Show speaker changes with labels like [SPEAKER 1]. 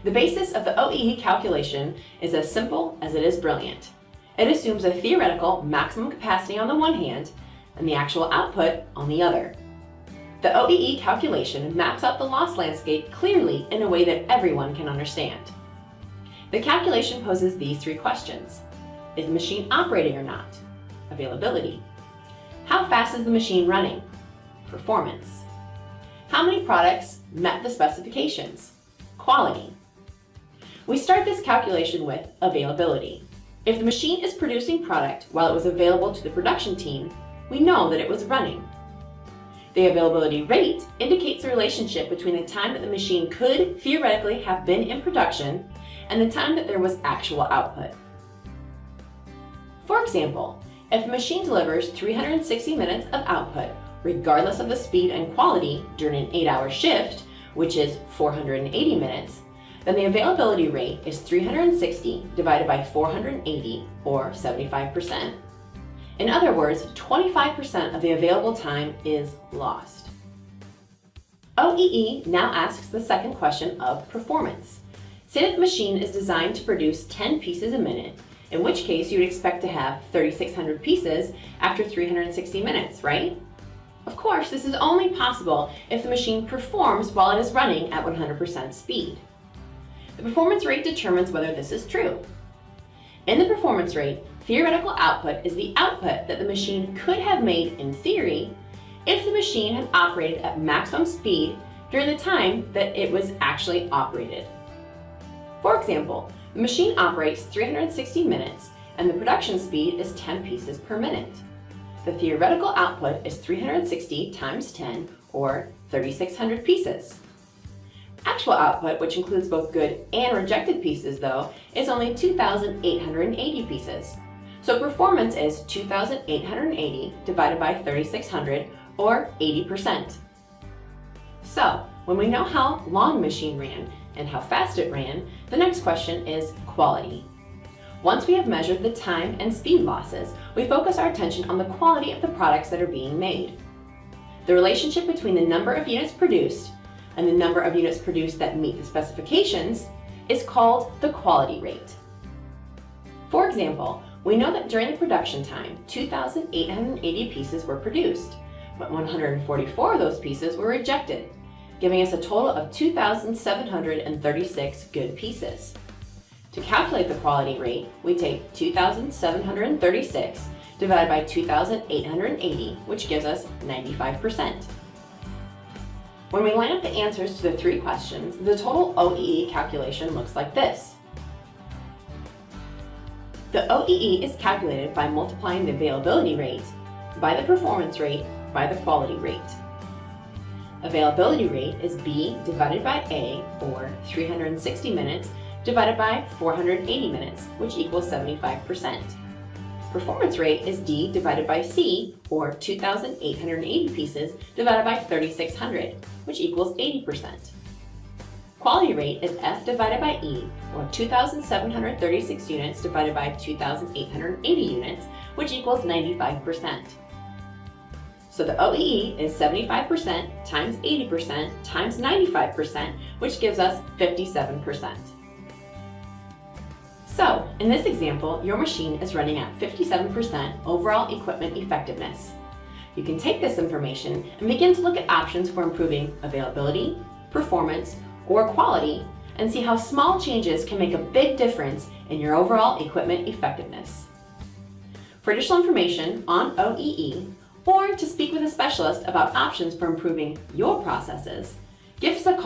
[SPEAKER 1] The basis of the OEE calculation is as simple as it is brilliant. It assumes a theoretical maximum capacity on the one hand and the actual output on the other. The OEE calculation maps out the loss landscape clearly in a way that everyone can understand. The calculation poses these three questions. Is the machine operating or not? Availability. How fast is the machine running? Performance. How many products met the specifications? Quality. We start this calculation with availability. If the machine is producing product while it was available to the production team, we know that it was running. The availability rate indicates the relationship between the time that the machine could theoretically have been in production and the time that there was actual output. For example, if the machine delivers 360 minutes of output, regardless of the speed and quality during an 8-hour shift, which is 480 minutes, then the availability rate is 360 divided by 480, or 75%. In other words, 25% of the available time is lost. OEE now asks the second question of performance. Say that the machine is designed to produce 10 pieces a minute, in which case you would expect to have 3,600 pieces after 360 minutes, right? Of course, this is only possible if the machine performs while it is running at 100% speed. The performance rate determines whether this is true. In the performance rate, theoretical output is the output that the machine could have made in theory if the machine had operated at maximum speed during the time that it was actually operated. For example, the machine operates 360 minutes and the production speed is 10 pieces per minute. The theoretical output is 360 times 10, or 3,600 pieces. Actual output, which includes both good and rejected pieces though, is only 2,880 pieces. So performance is 2,880 divided by 3,600, or 80%. So, when we know how long the machine ran and how fast it ran, the next question is quality. Once we have measured the time and speed losses, we focus our attention on the quality of the products that are being made. The relationship between the number of units produced and the number of units produced that meet the specifications is called the quality rate. For example, we know that during the production time, 2,880 pieces were produced, but 144 of those pieces were rejected, giving us a total of 2,736 good pieces. To calculate the quality rate, we take 2,736 divided by 2,880, which gives us 95%. When we line up the answers to the three questions, the total OEE calculation looks like this. The OEE is calculated by multiplying the availability rate by the performance rate by the quality rate. Availability rate is B divided by A, or 360 minutes, divided by 480 minutes, which equals 75%. Performance rate is D divided by C, or 2,880 pieces, divided by 3,600, which equals 80%. Quality rate is F divided by E, or 2,736 units divided by 2,880 units, which equals 95%. So the OEE is 75% times 80% times 95%, which gives us 57%. So, in this example, your machine is running at 57% overall equipment effectiveness. You can take this information and begin to look at options for improving availability, performance, or quality, and see how small changes can make a big difference in your overall equipment effectiveness. For additional information on OEE, or to speak with a specialist about options for improving your processes, give us a call.